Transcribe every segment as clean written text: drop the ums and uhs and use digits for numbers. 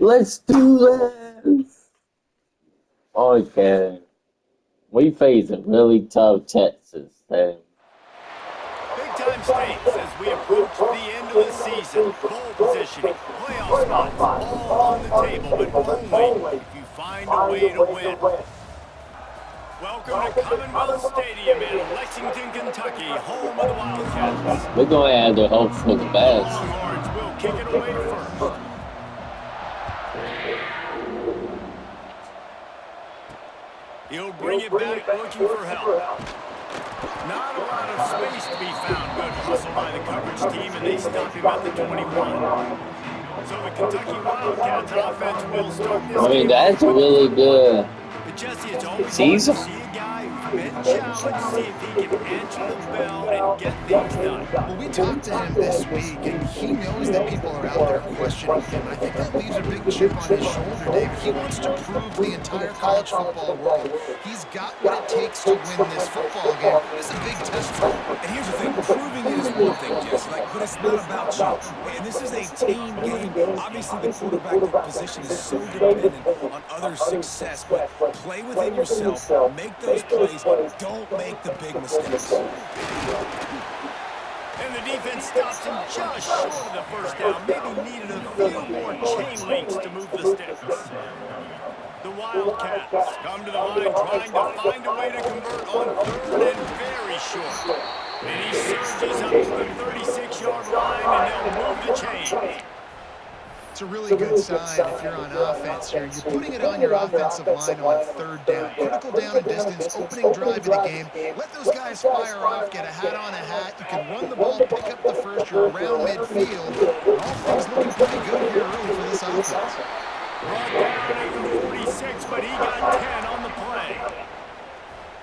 Let's do this. Okay. We face a really tough Texas team. Big-time stakes as we approach the end of the season. Bowl positioning, playoff spots, all on the table, but only if you find a way to win. Welcome to Commonwealth Stadium in Lexington, Kentucky, home of the Wildcats. We're going to have to hope for the The best. Longhorns will kick it away first. He'll bring it back looking for help. Not a lot of space to be found. Good hustle by the coverage team, and they stop him at the 21. So the Kentucky Wildcats offense will start this game. That's really good. But Jesse, it's always fun He's to see a guy who's been challenged, see if he can answer the bell and get things done. Well, we talked to him this week, and he knows that people are out there questioning him. And I think that leaves a big chip on his shoulder, Dave. He wants to prove the entire college football world he's got what it takes to win this football game. It's a big test for him. And here's the thing, proving it is one thing, Jesse, but it's not about you. And this is a team game. Obviously, the quarterback position is so dependent on others' success, but play within yourself, make those plays, don't make the big mistakes. And the defense stops him just short of the first down. Maybe needed a few more chain links to move the sticks. The Wildcats come to the line trying to find a way to convert on third and very short. And he surges up to the 36-yard line, and they'll move the chain. It's a really good sign if you're on offense here. You're putting it on your offensive line on third down. Critical down and distance, opening drive of the game. Let those guys fire off, get a hat on a hat. You can run the ball, pick up the first. You're around midfield. All things looking pretty good here early for this offense. Brought down at the 46, but he got 10 on the play.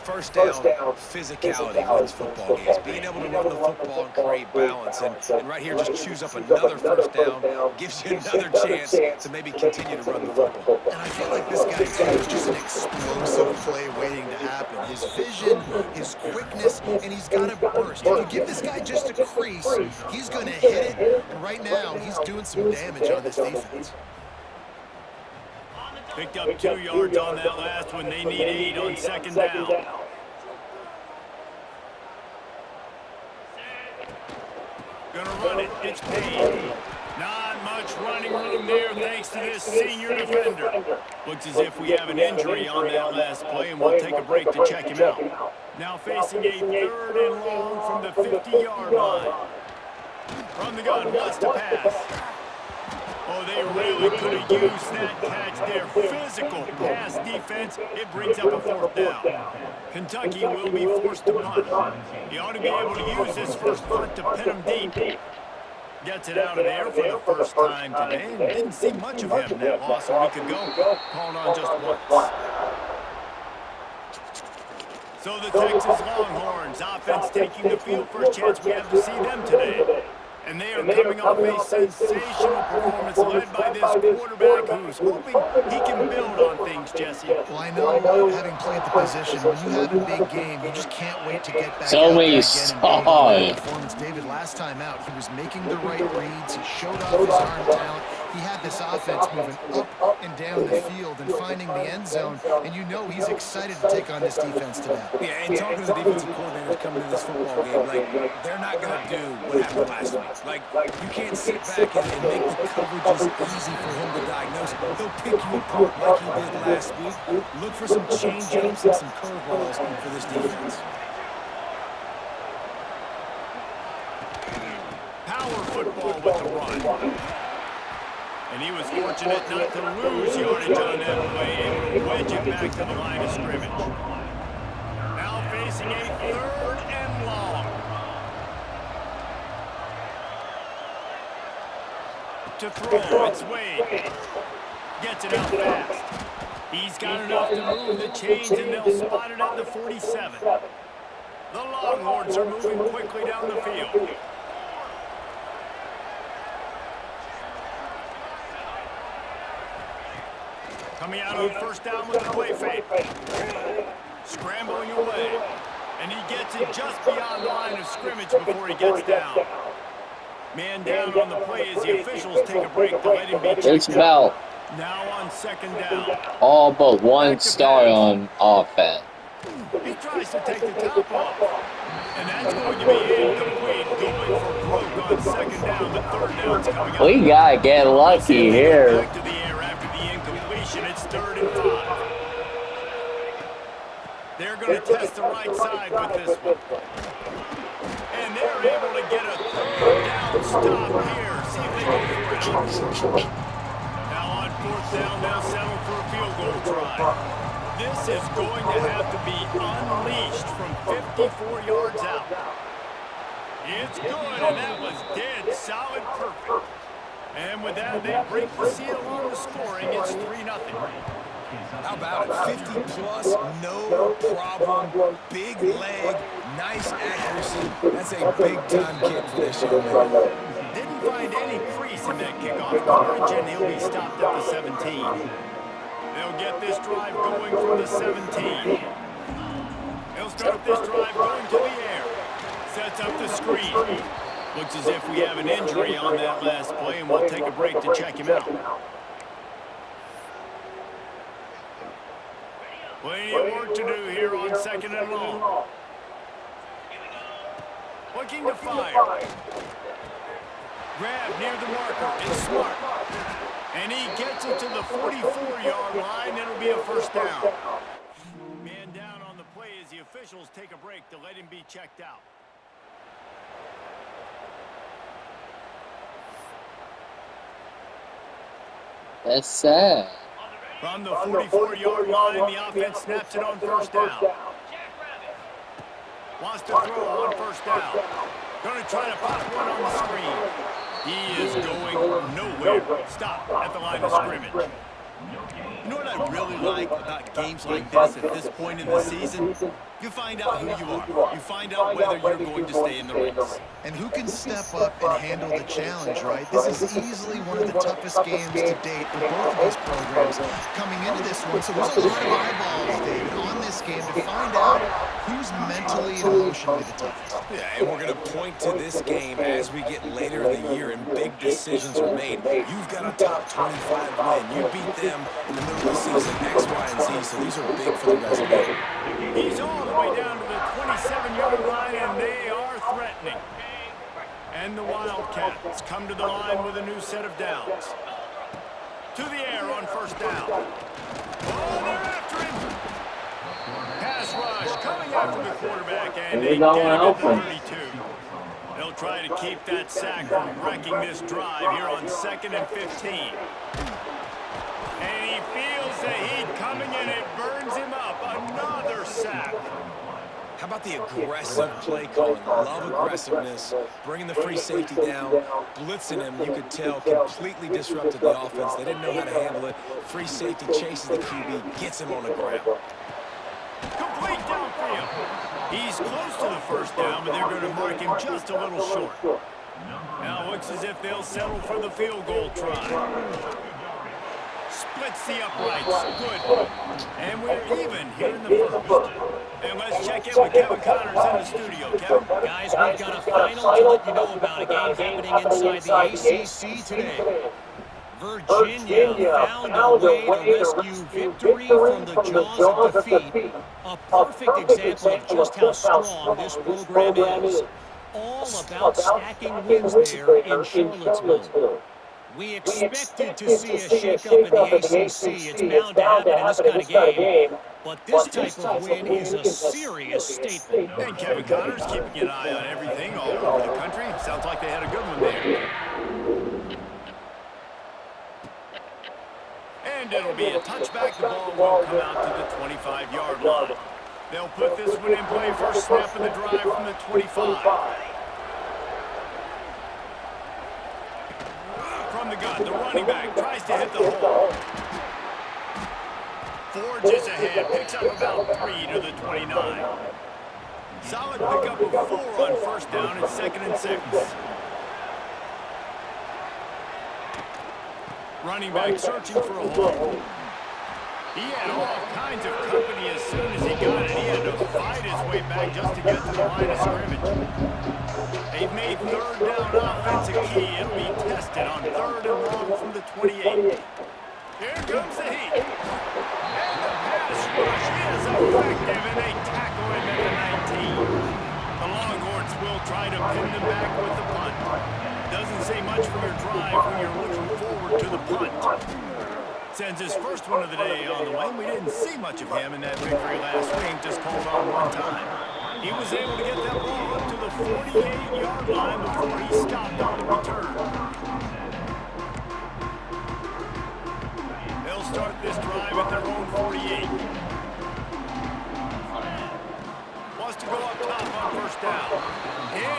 First down, physicality wins football games. Being able to run the football and create balance. And right here, just choose up another first down, gives you another chance to maybe continue to run the football. And I feel like this guy, too, is just an explosive play waiting to happen. His vision, his quickness, and he's got a burst. If you give this guy just a crease, he's going to hit it. And right now, he's doing some damage on this defense. Picked up 2 yards on that last one. They need 8 on second down. Gonna run it. It's Payne. Not much running room there thanks to this senior defender. Looks as if we have an injury on that last play, and we'll take a break to check him out. Now facing a third and long from the 50-yard line. From the gun, wants to pass. Oh, they really could have used that catch there. Physical pass defense. It brings up a fourth down. Kentucky will be forced to punt. He ought to be able to use his first punt to pin him deep. Gets it out of there for the first time today. Didn't see much of him that loss a week ago. Called on just once. So the Texas Longhorns offense taking the field. First chance we have to see them today. And they are coming off a sensational performance led by this quarterback who's hoping he can build on things, Jesse. Well, I know, having played the position, when you have a big game, you just can't wait to get back So out we there saw again and it. performance. David, last time out, he was making the right reads. He showed off his arm talent. He had this offense moving up and down the field and finding the end zone. And you know he's excited to take on this defense today. Yeah, and talking to the defensive coordinators coming into this football game, like, they're not going to do what happened last week. Like, you can't sit back and make the coverages easy for him to diagnose. He'll pick you apart like he did last week. Look for some change-ups and some curveballs for this defense. Power football with the run. And he was fortunate not to lose yardage on that play, able to wedge it back to the line of scrimmage. Now facing a third and long. To throw, it's Wade. Gets it out fast. He's got enough to move the chains, and they'll spot it at the 47. The Longhorns are moving quickly down the field. Coming out of the first down with the play fake. Scrambling away. And he gets it just beyond the line of scrimmage before he gets down. Man down on the play as the officials take a break to let him be checked It's about Now on second down. All but one Back to star pass. on offense. He tries to take the top off. And that's going to be incomplete. Going for broke on second down. The third down's coming up. We gotta get We'll see lucky if they go here. back to the air after the incompletion. It's 3rd and 5. They're going to test the right side with this one. And they're able to get a 3rd down stop here. See if they go for it on 4th. Now on 4th down, they'll settle for a field goal try. This is going to have to be unleashed from 54 yards out. It's good, and that was dead solid perfect. And with that, they break the seal on the scoring. It's 3-0. How about it? 50-plus, no problem. Big leg, nice accuracy. That's a big-time kick for this young man. Didn't find any crease in that kickoff coverage, and he'll be stopped at the 17. They'll get this drive going from the 17. They'll start this drive going to the air. Sets up the screen. Looks as if we have an injury on that last play, and we'll take a break to check him out. Plenty of work to do here on 2nd and long. Looking to fire. Grab near the marker. It's Smart. And he gets it to the 44-yard line. It'll be a 1st down. Man down on the play as the officials take a break to let him be checked out. That's sad. From the 44-yard line, the offense snaps it on 1st down. Wants to throw on 1st down. Going to try to pop one on the screen. He is going nowhere. Stop at the line of scrimmage. You know what I really like about games like this at this point in the season? You find out who you are. You find out whether you're going to stay in the race. And who can step up and handle the challenge, right? This is easily one of the toughest games to date for both of these programs coming into this one. So there's a lot of eyeballs, David, on this game to find out who's mentally and emotionally the toughest. Yeah, and we're going to point to this game as we get later in the year and big decisions are made. You've got a top 25 win. You beat them in the middle of the season, X, Y, and Z, so these are big for the resume. He's all the way down to the 27-yard line, and they are threatening. And the Wildcats come to the line with a new set of downs. To the air on 1st down. Oh, they're after him. Pass rush coming after the quarterback, and they get him at the 32. They'll try to keep that sack from wrecking this drive here on 2nd and 15. And he feels the heat coming, and it burns him up. Another sack. How about the aggressive play calling? Love aggressiveness, bringing the free safety down, blitzing him, you could tell, completely disrupted the offense. They didn't know how to handle it. Free safety chases the QB, gets him on the ground. Complete downfield. He's close to the 1st down, but they're going to mark him just a little short. Now it looks as if they'll settle for the field goal try. Splits the uprights. Good. And we're even here in the 1st. And let's check in with Kevin Connors in the studio. Kevin? Guys, we've got a final to let you know about a game happening inside the ACC today. Virginia found a way to rescue victory from the jaws of defeat. A perfect example of just how strong this program is. All about stacking wins there in Charlottesville. We expected to see a shakeup in the ACC. It's bound to happen in this kind of game. But this type of win is a serious statement. And Kevin Connors keeping an eye on everything all over the country. Sounds like they had a good one there. And it'll be a touchback. The ball will come out to the 25-yard line. They'll put this one in play. First snap of the drive from the 25. From the gun, the running back tries to hit the hole. Forges ahead, picks up about 3 to the 29. Solid pickup of 4 on 1st down and 2nd and 6. Running back searching for a hole. He had all kinds of company as soon as he got it. He had to fight his way back just to get to the line of scrimmage. They've made 3rd down offense a key. It'll be tested on 3rd and long from the 28. the punt. Sends his first one of the day on the wing. We didn't see much of him in that victory last week, just called on one time. He was able to get that ball up to the 48-yard line before he stopped on the return. They'll start this drive at their own 48. Wants to go up top on first down.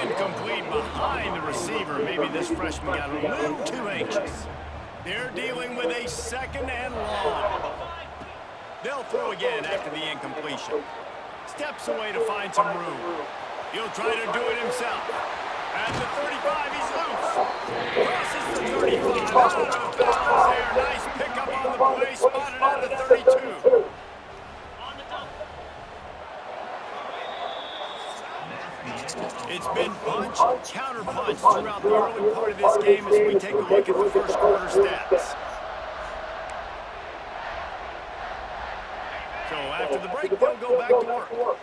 Incomplete behind the receiver. Maybe this freshman got a little too anxious. They're dealing with a second and long. They'll throw again after the incompletion. Steps away to find some room. He'll try to do it himself. At the 35, he's loose. Crosses the 35. Out of bounds there. Nice pickup on the play. Spotted at the 32. It's been punch, counter-punch throughout the early part of this game as we take a look at the first quarter stats. So after the break, they'll go back to work.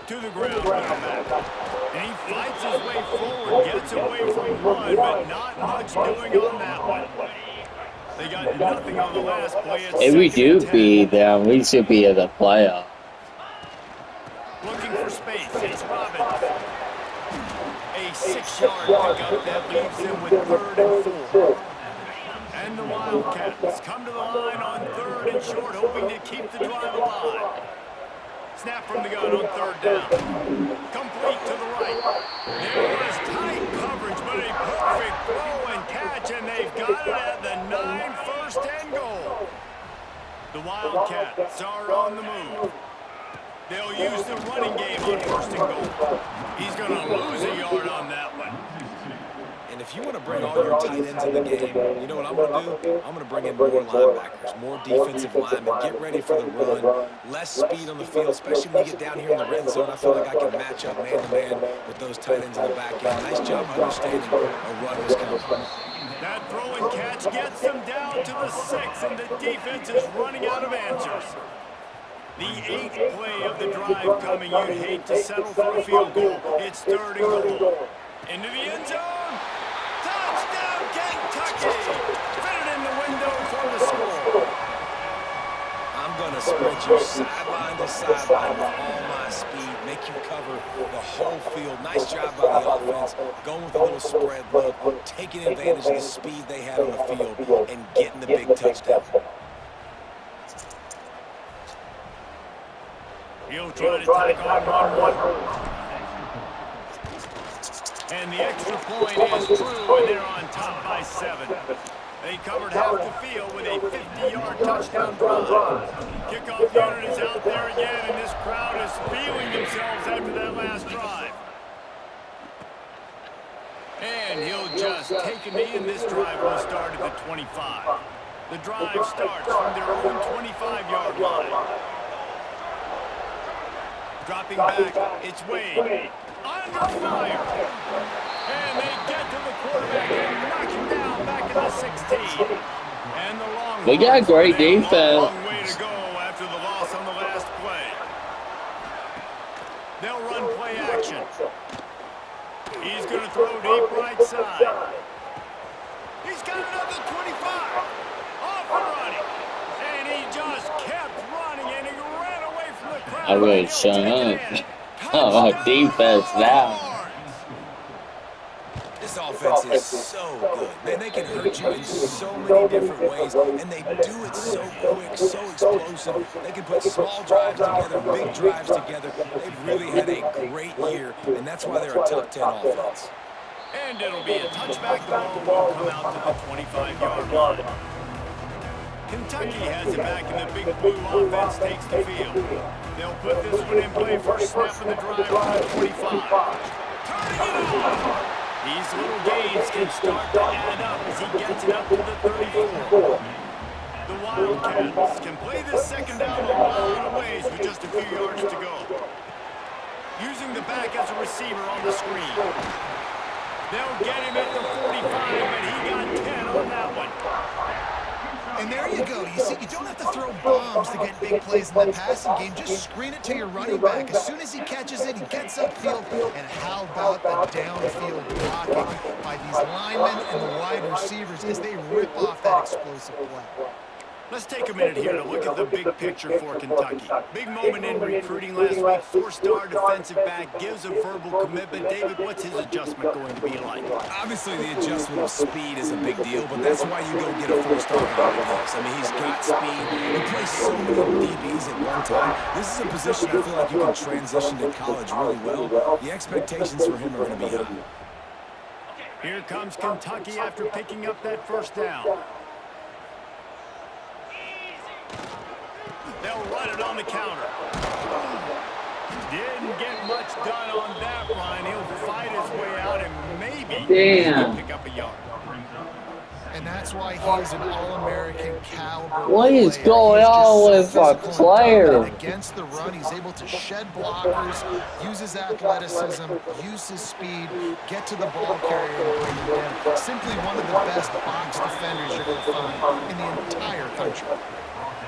To the ground, back. And he fights his way forward, gets away from one, but not much doing on that one. They got nothing on the last play. If we do beat them, we should be in the playoff. Looking for space, it's Robbins. A 6-yard pickup that leaves him with 3rd and 4. And the Wildcats come to the line on 3rd and short, hoping to keep the drive alive. Snap from the gun on 3rd down. Complete to the right. There was tight coverage, but a perfect throw and catch, and they've got it at the 9, 1st and goal. The Wildcats are on the move. They'll use the running game on 1st and goal. He's going to lose a yard on that one. And if you want to bring all your tight ends in the game, you know what I'm going to do? I'm going to bring in more linebackers, more defensive linemen, get ready for the run, less speed on the field, especially when you get down here in the red zone. I feel like I can match up man-to-man with those tight ends in the back end. Nice job understanding a run was coming. That throw and catch gets them down to the 6, and the defense is running out of answers. The 8th play of the drive coming. You'd hate to settle for a field goal. It's 3rd and goal. Into the end zone. Touchdown, Kentucky. Fit it in the window for the score. I'm going to spread you sideline to sideline with all my speed, make you cover the whole field. Nice job by the offense, going with a little spread look, taking advantage of the speed they had on the field, and getting the big touchdown. He'll try to tack on 1-1. And the extra point is true, and they're on top by 7. They covered half the field with a 50-yard touchdown drive. Kickoff unit is out there again, and this crowd is feeling themselves after that last drive. And he'll just take a knee, and this drive will start at the 25. The drive starts from their own 25-yard line. Dropping back, it's Wade. Under fire. And they get to the quarterback and knock him down back at the 16. And the Longhorns, We got great defense. long way to go after the loss on the last play. They'll run play action. He's going to throw deep right side. He's got another 25. Off and running. And he just kept running, and he ran away from the crowd. I'm going to shut up. Oh, defense now. This offense is so good. Man, they can hurt you in so many different ways, and they do it so quick, so explosive. They can put small drives together, big drives together. They've really had a great year, and that's why they're a top 10 offense. And it'll be a touchback. The ball will come out to the 25-yard line. Kentucky has it back, and the big blue offense takes the field. They'll put this one in play. First snap of the drive on the 25. Turning it on. These little gains can start to add up as he gets it up to the 34. The Wildcats can play this second down a lot of ways with just a few yards to go. Using the back as a receiver on the screen. They'll get him at the 45, but he got 10 on that one. And there you you go. You see, you don't have to throw bombs to get big plays in the passing game. Just screen it to your running back. As soon as he catches it, he gets upfield. And how about the downfield blocking by these linemen and the wide receivers as they rip off that explosive play. Let's take a minute here to look at the big picture for Kentucky. Big moment in recruiting last week. Four-star defensive back gives a verbal commitment. David, what's his adjustment going to be like? Obviously, the adjustment of speed is a big deal, but that's why you go get a four-star guy like this. I mean, he's got speed. He plays so many DBs at one time. This is a position I feel like you can transition to college really well. The expectations for him are going to be high. Here comes Kentucky after picking up that first down. They'll run it on the counter. Didn't get much done on that run. He'll fight his way out and maybe pick up a yard. And that's why he's an All-American caliber What player. is going on with our player? Against the run, he's able to shed blockers, use his athleticism, use his speed, get to the ball carrier and bring him down. Simply one of the best box defenders you're going to find in the entire country.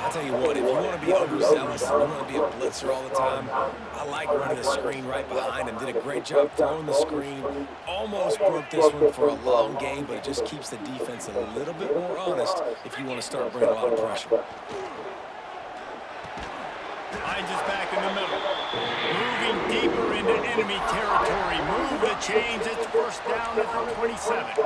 I'll tell you what, if you want to be overzealous and you want to be a blitzer all the time, I like running the screen right behind him. Did a great job throwing the screen. Almost broke this one for a long game, but it just keeps the defense a little bit more honest if you want to start bringing a lot of pressure. Hines is back in the middle. Moving deeper into enemy territory. Move the chains. It's first down at the 27.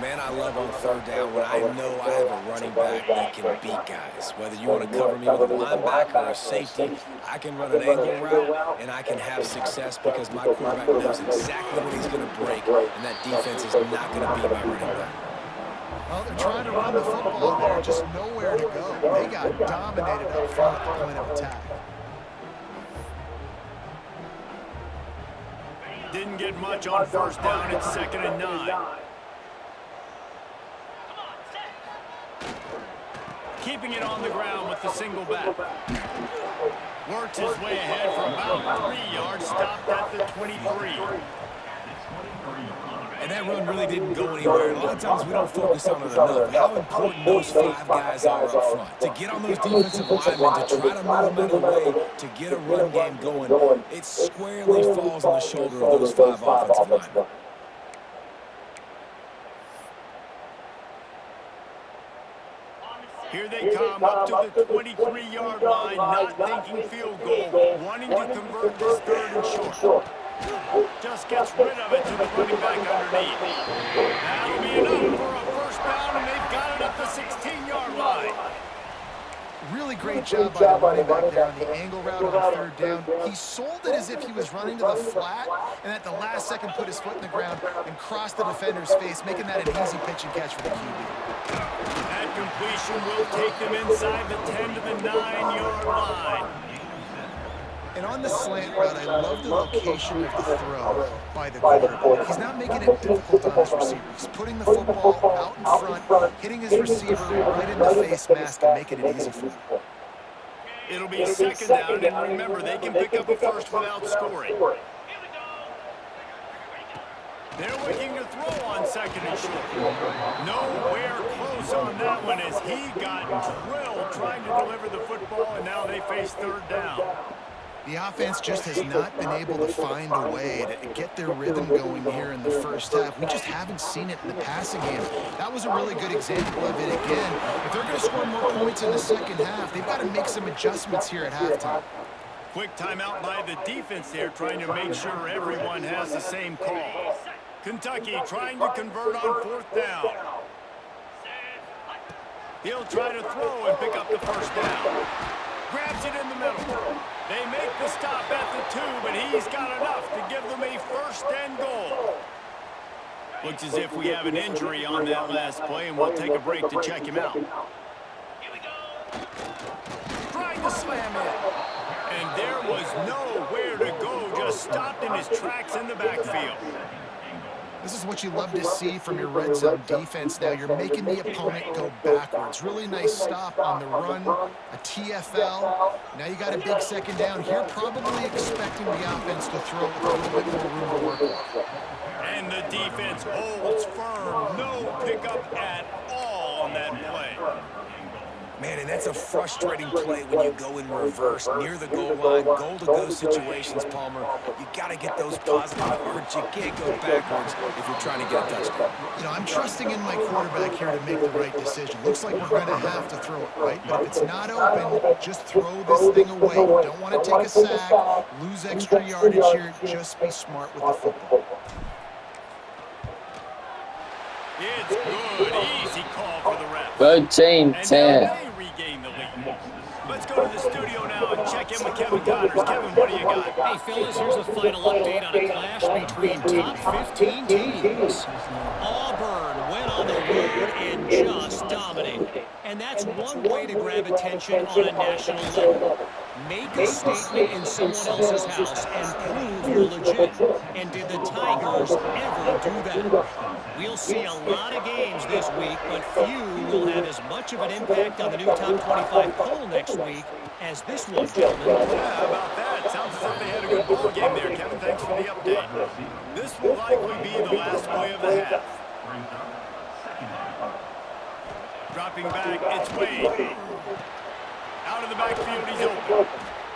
Man, I love on third down when I know I have a running back that can beat guys. Whether you want to cover me with a linebacker or a safety, I can run an angle route, and I can have success because my quarterback knows exactly when he's going to break, and that defense is not going to beat my running back. Well, they're trying to run the football there, just nowhere to go. They got dominated up front at the point of attack. Didn't get much on first down. It's 2nd and 9. Keeping it on the ground with the single back. Works his way ahead for about 3 yards. Stopped at the 23. And that run really didn't go anywhere. A lot of times we don't focus on it enough. How important those 5 guys are up front. To get on those defensive linemen, to try to move them out of the way, to get a run game going, it squarely falls on the shoulder of those 5 offensive linemen. Here they come up to the 23-yard line, not thinking field goal, wanting to convert this 3rd and short. Just gets rid of it to the running back underneath. That'll be enough for a first down, and they've got it at the 16-yard line. Really great job by the running back there on the angle route on third down. He sold it as if he was running to the flat, and at the last second put his foot in the ground and crossed the defender's face, making that an easy pitch and catch for the QB. That completion will take them inside the 10 to the 9-yard line. And on the slant route, I love the location of the throw by the quarterback. He's not making it difficult on his receiver. He's putting the football out in front, hitting his receiver right in the face mask and making it easy for him. It'll be 2nd down, and remember, they can pick up a first without scoring. They're looking to throw on 2nd and short. Nowhere close on that one as he got drilled trying to deliver the football, and now they face 3rd down. The offense just has not been able to find a way to get their rhythm going here in the first half. We just haven't seen it in the passing game. That was a really good example of it again. If they're going to score more points in the second half, they've got to make some adjustments here at halftime. Quick timeout by the defense there, trying to make sure everyone has the same call. Kentucky trying to convert on 4th down. He'll try to throw and pick up the first down. Grabs it in the middle. They make the stop at the 2, but he's got enough to give them a 1st and goal. Looks as if we have an injury on that last play, and we'll take a break to check him out. Trying to slam in. And there was nowhere to go, just stopped in his tracks in the backfield. This is what you love to see from your red zone defense now. You're making the opponent go backwards. Really nice stop on the run, a TFL. Now you got a big 2nd down here, probably expecting the offense to throw with a little bit more room to work with. And the defense holds firm. No pickup at all on that play. Man, and that's a frustrating play when you go in reverse near the goal line, goal-to-go situations, Palmer. You got to get those positive yards. You can't go backwards if you're trying to get a touchdown. You know, I'm trusting in my quarterback here to make the right decision. Looks like we're going to have to throw it, right? But if it's not open, just throw this thing away. You don't want to take a sack, lose extra yardage here. Just be smart with the football. It's good. Easy call for the ref. Good team, And 10. now they regain the lead. Let's go to the studio now and check in with Kevin Connors. Kevin, what do you got? Hey, fellas, here's a final update on a clash between top 15 teams. Auburn went on the road and just dominated. And that's one way to grab attention on a national level. Make a statement in someone else's house and prove you're legit. And did the Tigers ever do that? We'll see a lot of games this week, but few will have as much of an impact on the new top 25 poll next week as this one, gentlemen. Yeah, how about that? Sounds as if they had a good ball game there, Kevin. Thanks for the update. This will likely be the last play of the half. Dropping back, it's Wade. Out of the backfield, he's open.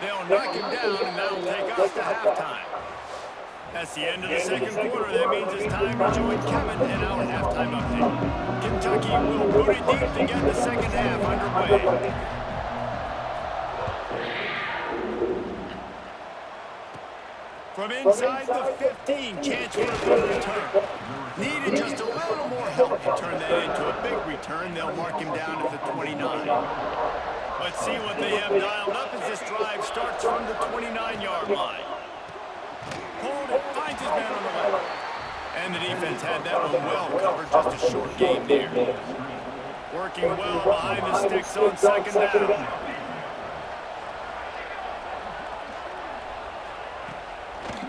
They'll knock him down, and that'll take us to halftime. That's the end of the second quarter. That means it's time to join Kevin in our halftime update. Kentucky will boot it deep to get the second half underway. From inside the 15, chance for a good return. Needed just a little more help to turn that into a big return. They'll mark him down at the 29. Let's see what they have dialed up as this drive starts from the 29-yard line. Pulled it, finds his man on the left. And the defense had that one well covered, just a short game there. Working well behind the sticks on second down.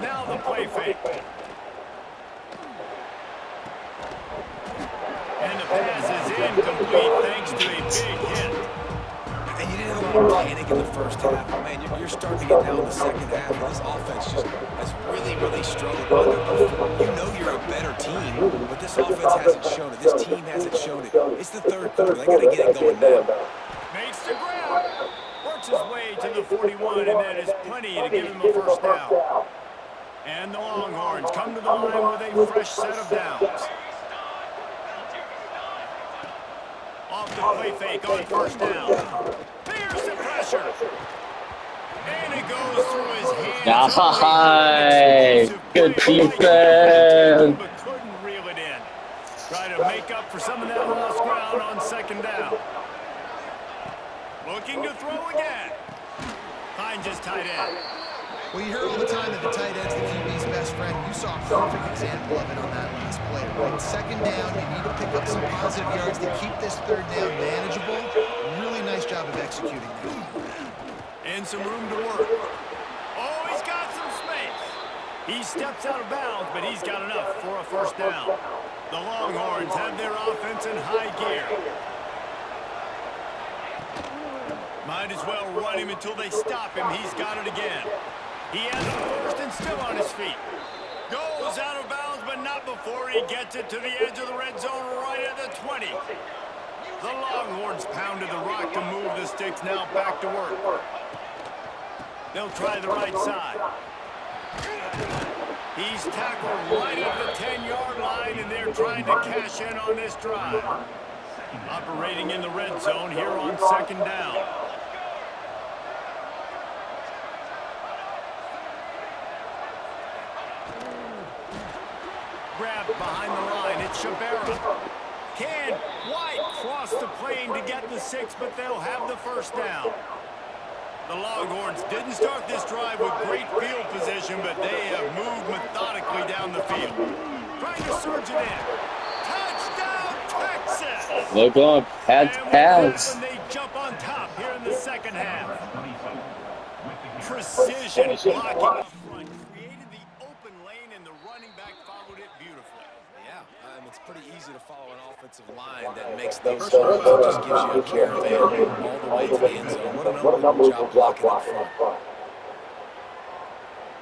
Now the play fake. And the pass is incomplete thanks to a big hit. And you didn't have a lot of panic in the first half. Man, you're starting to get down in the second half, and this offense just has really struggled. You know you're a better team, but this offense hasn't shown it. This team hasn't shown it. It's the third quarter. They got to get it going now. Makes the grab. Works his way to the 41, and that is plenty to give him a first down. And the Longhorns come to the line with a fresh set of downs. Off the play fake on first down. There's the pressure. And it goes through his hands. Nice. Good defense. But couldn't reel it in. Try to make up for some of that lost ground on second down. Looking to throw again. Finds his tight end. Well, you hear all the time that the tight end's the QB's best friend. You saw a perfect example of it on that last play, right? Second down, you need to pick up some positive yards to keep this third down manageable. Really nice job of executing that. And some room to work. Oh, he's got some space. He steps out of bounds, but he's got enough for a first down. The Longhorns have their offense in high gear. Might as well run him until they stop him. He's got it again. He has it first and still on his feet. Goes out of bounds, but not before he gets it to the edge of the red zone right at the 20. The Longhorns pounded the rock to move the sticks, now back to work. They'll try the right side. He's tackled right at the 10-yard line, and they're trying to cash in on this drive. Operating in the red zone here on second down. Grab behind the line. It's Shabera. Can White cross the plane to get the 6, but they'll have the first down. The Longhorns didn't start this drive with great field position, but they have moved methodically down the field. Trying to surge it in. Touchdown, Texas! They're going pads. And they jump on top here in the second half. Precision blocking up front created the open lane, and the running back followed it beautifully. Yeah, it's pretty easy to follow an offensive line that makes those runs and just gives you a caravan all the way to the end zone. What an unbelievable job blocking up front.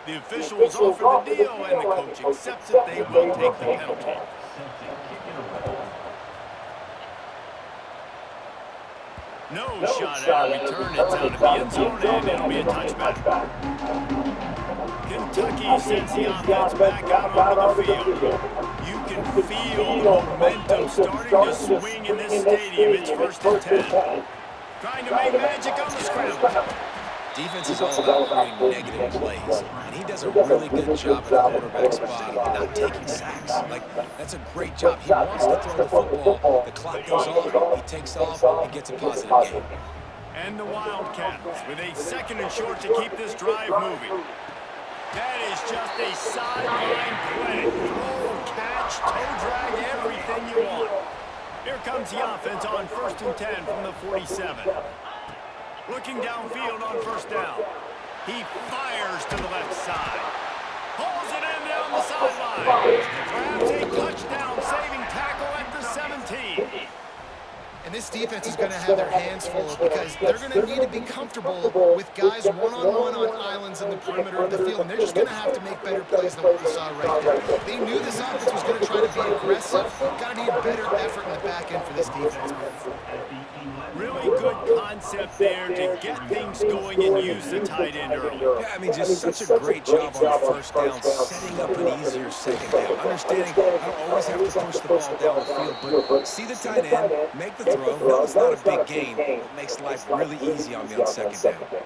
The officials offer the deal, and the coach accepts it. They will take the penalty. No shot at a return. It's out of the end zone, and it'll be a touchback. Kentucky sends the offense back out onto the field. You can feel the momentum starting to swing in this stadium. It's 1st and 10. Trying to make magic on the scramble. Defense is all about creating negative plays, and he does a really good job at the quarterback spot and not taking sacks. Like, that's a great job. He wants to throw the football. The clock goes off, he takes off, and gets a positive gain. And the Wildcats with a 2nd and short to keep this drive moving. That is just a sideline play. Throw, catch, toe drag, everything you want. Here comes the offense on 1st and 10 from the 47. Looking downfield on 1st down. He fires to the left side. Pulls it in down the sideline. Grabs a touchdown-saving tackle at the 17. And this defense is going to have their hands full because they're going to need to be comfortable with guys one-on-one on islands in the perimeter of the field. And they're just going to have to make better plays than what we saw right there. They knew this offense was going to try to be aggressive. Got to need better effort in the back end for this defense, man. Really good concept there to get things going and use the tight end early. Yeah, I mean, just such a great job on 1st down, setting up an easier 2nd down. Understanding I don't always have to push the ball down the field, but see the tight end, make the throw. No, it's not a big gain. It makes life really easy on me on 2nd down.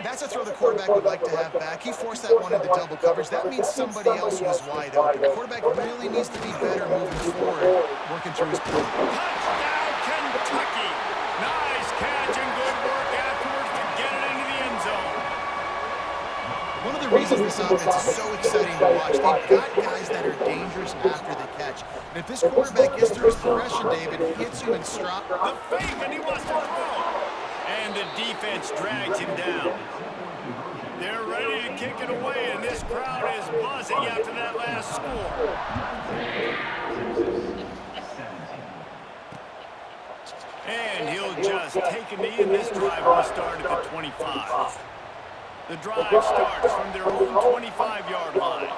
That's a throw the quarterback would like to have back. He forced that one into double coverage. That means somebody else was wide open. The quarterback really needs to be better moving forward, working through his play. Touchdown, Kentucky. Nice catch and good work afterwards to get it into the end zone. One of the reasons this offense is so exciting to watch, they've got guys that are dangerous after the catch. And if this quarterback gets through his progression, David, hits you in stride. The fake, and he wants to throw. And the defense drags him down. They're ready to kick it away, and this crowd is buzzing after that last score. And he'll just take a knee, and this drive will start at the 25. The drive starts from their own 25-yard line.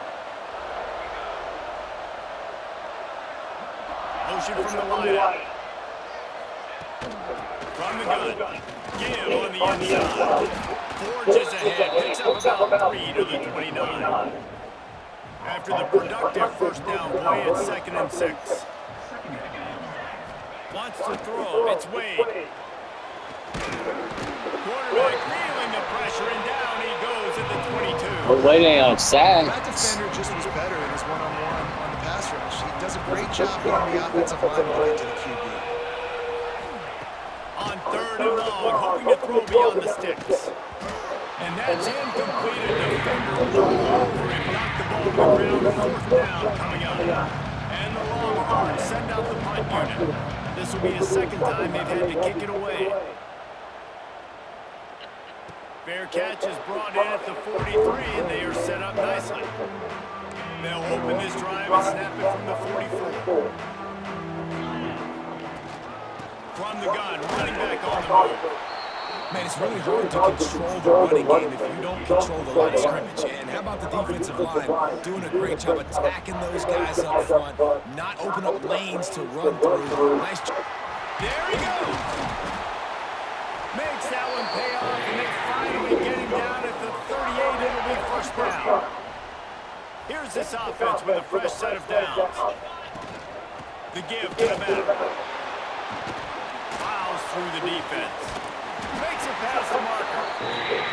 Motion from the wideout. From the gun. Give on the inside. Forges ahead. Picks up about 3 to the 29. After the productive 1st down play, it's 2nd and 6. Wants to throw. It's Wade. Quarterback feeling the pressure, and down he goes at the 22. We're waiting on That sacks. defender just was better in his one-on-one on the pass rush. He does a great job getting the offensive line behind to the QB. On 3rd and long, hoping to throw beyond the sticks. And that's incomplete. A defender rolled over and knocked the ball to the ground. 4th down coming up. And the Longhorns send out the punt unit. This will be the 2nd time they've had to kick it away. Fair catch is brought in at the 43, and they are set up nicely. They'll open this drive and snap it from the 44. From the gun, running back on the move. Man, it's really hard to control the running game if you don't control the line of scrimmage. And how about the defensive line doing a great job attacking those guys up front, not open up lanes to run through. Nice job. There he goes. Makes that one pay off, and they finally get him down at the 38. It'll be 1st down. Here's this offense with a fresh set of downs. The give to the back. Fouls through the defense. Makes it past the marker.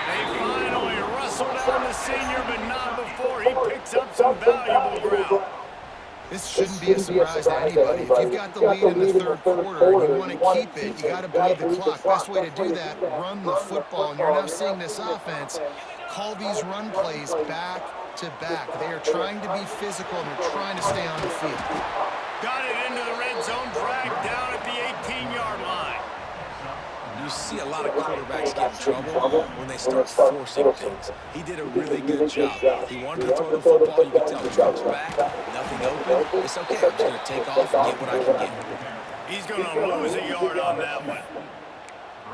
They finally rustle down the senior, but not before he picks up some valuable ground. This shouldn't be a surprise to anybody. If you've got the lead in the 3rd quarter and you want to keep it, you got to bleed the clock. Best way to do that, run the football. And you're now seeing this offense call these run plays back to back. They are trying to be physical, and they're trying to stay on the field. Got it into the red zone, dragged down at the 18-yard line. You see a lot of quarterbacks get in trouble when they start forcing things. He did a really good job. He wanted to throw the football. You can tell the drops back, nothing open. It's okay. I'm just going to take off and get what I can get. He's going to lose a yard on that one.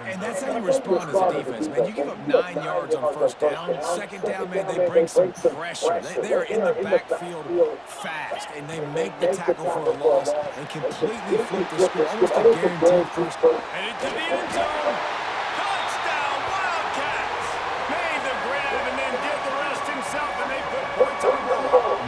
And that's how you respond as a defense, man. You give up 9 yards on first down. Second down, man, they bring some pressure. They are in the backfield fast, and they make the tackle for a loss and completely flip the score. Almost a guaranteed first. Headed to the end zone. Touchdown, Wildcats! Made the grab and then did the rest himself, and they put points on the board.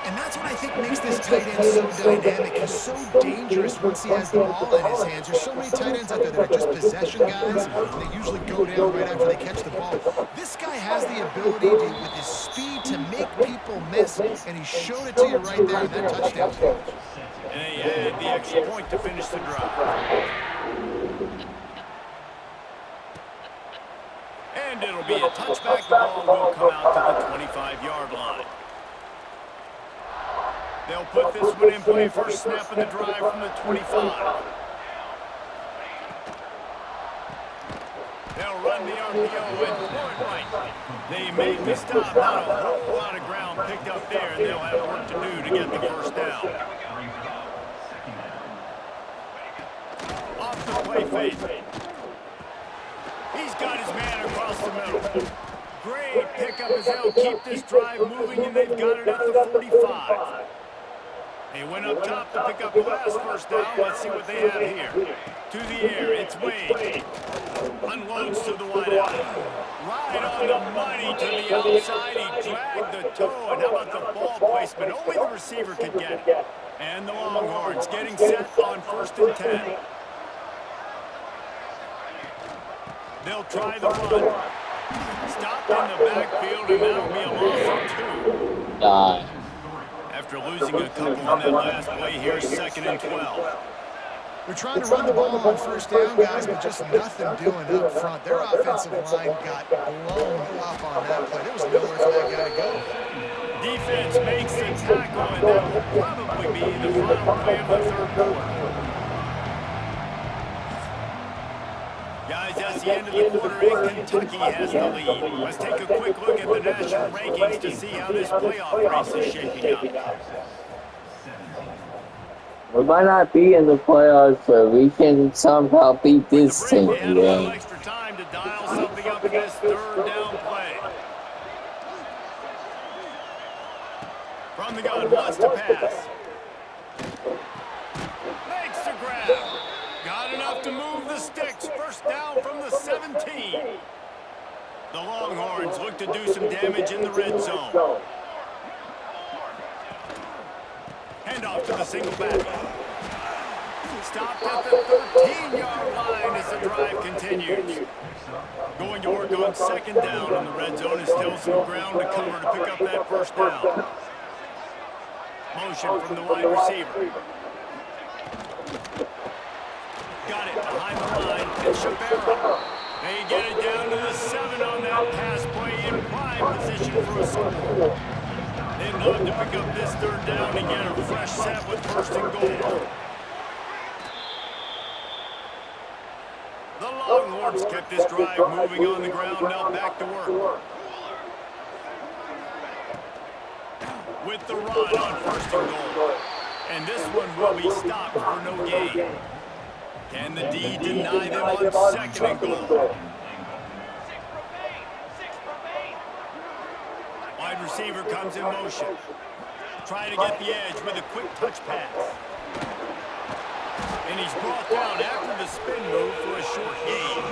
And that's what I think makes this tight end so dynamic. He's so dangerous once he has the ball in his hands. There's so many tight ends out there that are just possession guys, and they usually go down right after they catch the ball. This guy has the ability to, with his speed, to make people miss, and he showed it to you right there in that touchdown catch. And they had the extra point to finish the drive. And it'll be a touchback. The ball will come out to the 25-yard line. They'll put this one in play. First snap of the drive from the 25. They'll run the RPO and throw it right. They made the stop. Not a whole lot of ground picked up there, and they'll have work to do to get the first down. Off the play fake. He's got his man across the middle. Great pickup as they'll keep this drive moving, and they've got it at the 45. They went up top to pick up the last first down. Let's see what they have here. To the air, it's Wade. Unloads to the wideout. Right on the money to the outside. He dragged the toe. And how about the ball placement? Only the receiver could get it. And the Longhorns getting set on 1st and 10. They'll try the run. Stopped in the backfield, and that'll be a loss of 2. After losing a couple on that last play, here's 2nd and 12. We're trying to run the ball on first down, guys, but just nothing doing up front. Their offensive line got blown up on that play. There was nowhere for that guy to go. Defense makes the tackle, and that will probably be the final play of the 3rd quarter. Guys, that's the end of the quarter, and Kentucky has the lead. Let's take a quick look at the national rankings to see how this playoff race is shaping up. We might not be in the playoffs, but we can somehow beat this team. They had a little extra time to dial something up in this 3rd down play. From the gun, wants to pass. Makes the grab. Got enough to move the sticks. First down from the 17. The Longhorns look to do some damage in the red zone. Handoff to the single back. Stopped at the 13-yard line as the drive continues. Going to work on 2nd down in the red zone. Is still some ground to cover to pick up that first down. Motion from the wide receiver. Got it behind the line, and Shabara. They get it down to the 7 on that pass play in prime position for a score. They'd love to pick up this 3rd down and get a fresh set with 1st and goal. The Longhorns kept this drive moving on the ground, now back to work. With the run on 1st and goal. And this one will be stopped for no gain. Can the D deny them on 2nd and goal? Wide receiver comes in motion. Trying to get the edge with a quick touch pass. And he's brought down after the spin move for a short gain.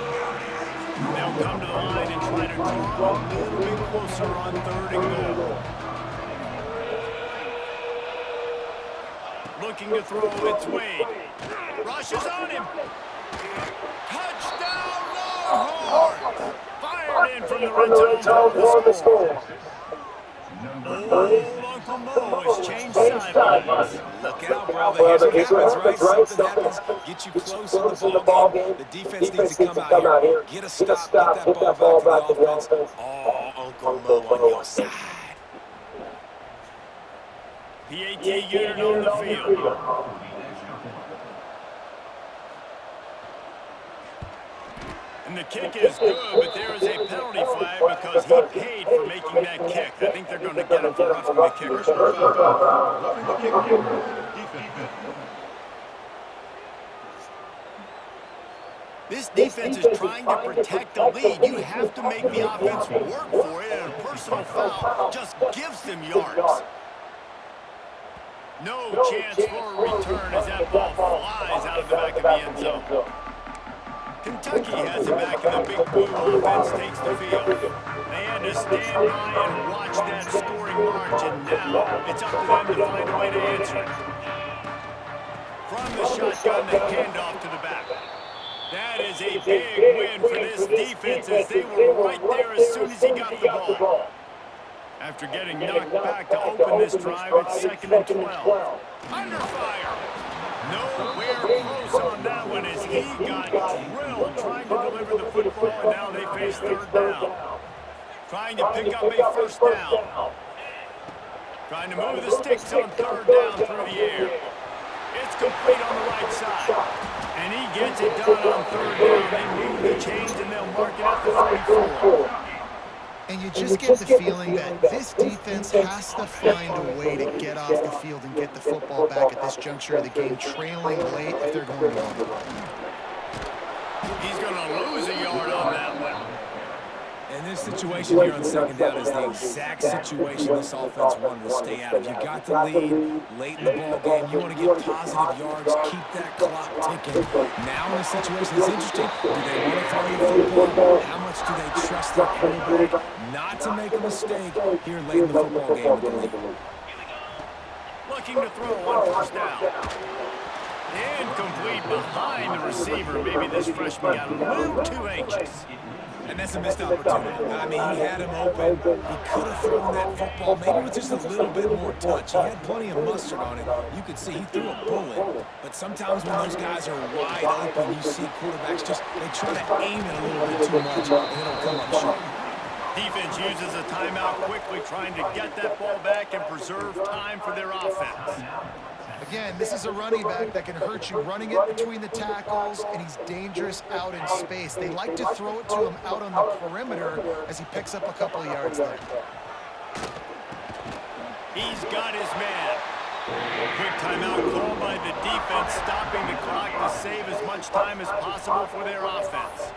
They'll come to the line and try to draw a little bit closer on 3rd and goal. Looking to throw, it's Wade. Rushes on him. Touchdown, Longhorns! Fired in from the red zone for the score. Oh, Uncle Mo has changed sidelines. Look out, brother. Here's what happens, right? Something happens, get you close in the ball game. The defense needs to come out here, get a stop, get that ball back to the offense. Oh, Uncle Mo on your side. PAT unit on the field. And the kick is good, but there is a penalty flag because he paid for making that kick. I think they're going to get him for roughing the kicker. This defense is trying to protect the lead. You have to make the offense work for it, and a personal foul just gives them yards. No chance for a return as that ball flies out of the back of the end zone. Kentucky has it back, and the Big Blue offense takes the field. They had to stand by and watch that scoring march, and now it's up to them to find a way to answer it. From the shotgun, the handoff to the back. That is a big win for this defense as they were right there as soon as he got the ball. After getting knocked back to open this drive, it's 2nd and 12. Under fire. Nowhere close on that one as he got drilled trying to deliver the football, and now they face 3rd down. Trying to pick up a 1st down. Trying to move the sticks on 3rd down through the air. It's complete on the right side. And he gets it done on 3rd down. They move the chains, and they'll mark it at the 34. And you just get the feeling that this defense has to find a way to get off the field and get the football back at this juncture of the game, trailing late if they're going to win. He's going to lose a yard on that one. And this situation here on 2nd down is the exact situation this offense wanted to stay out of. You got the lead late in the ball game. You want to get positive yards, keep that clock ticking. Now in a situation that's interesting, do they want to throw the football? How much do they trust their quarterback not to make a mistake here late in the football game with the lead? Looking to throw on 1st down. Incomplete behind the receiver. Maybe this freshman got a little too anxious. And that's a missed opportunity. I mean, he had him open. He could have thrown that football maybe with just a little bit more touch. He had plenty of mustard on it. You could see he threw a bullet. But sometimes when those guys are wide open, you see quarterbacks just, they try to aim it a little bit too much, and it'll come up short. Defense uses a timeout quickly, trying to get that ball back and preserve time for their offense. Again, this is a running back that can hurt you running it between the tackles, and he's dangerous out in space. They like to throw it to him out on the perimeter as he picks up a couple of yards there. He's got his man. Quick timeout call by the defense, stopping the clock to save as much time as possible for their offense.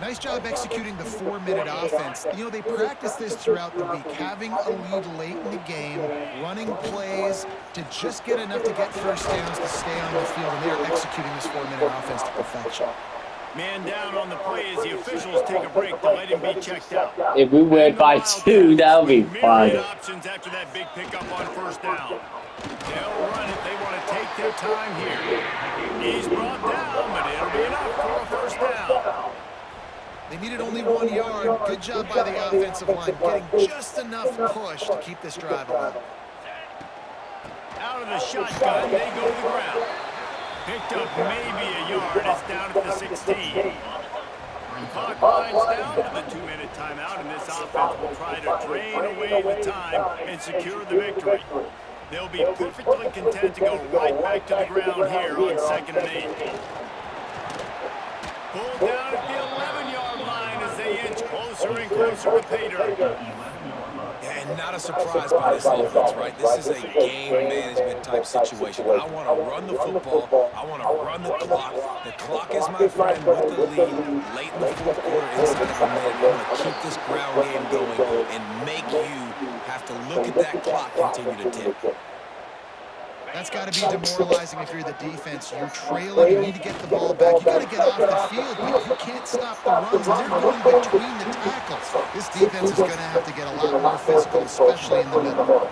Nice job executing the 4-minute offense. You know, they practice this throughout the week, having a lead late in the game, running plays to just get enough to get 1st downs to stay on the field, and they're executing this 4-minute offense to perfection. Man down on the play as the officials take a break to let him be checked out. If we win by 2, that would be fun. Options after that big pickup on 1st down. They'll run it. They want to take their time here. He's brought down, but it'll be enough for a 1st down. They needed only 1 yard. Good job by the offensive line, getting just enough push to keep this drive alive. Out of the shotgun, they go to the ground. Picked up maybe a yard. It's down at the 16. The clock winds down to the 2-minute timeout, and this offense will try to drain away the time and secure the victory. They'll be perfectly content to go right back to the ground here on 2nd and 8. Pulled down at the 11-yard line as they inch closer and closer to pay dirt. And not a surprise by this offense, right? This is a game management type situation. I want to run the football. I want to run the clock. The clock is my friend with the lead late in the 4th quarter, inside of a minute. I want to keep this ground game going and make you have to look at that clock continue to tick. That's got to be demoralizing if you're the defense. You're trailing, you need to get the ball back. You got to get off the field, but you can't stop the runs. They're going between the tackles. This defense is going to have to get a lot more physical, especially in the middle.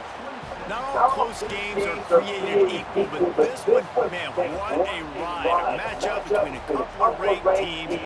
Not all close games are created equal, but this one, man, what a ride. A matchup between a couple of great teams.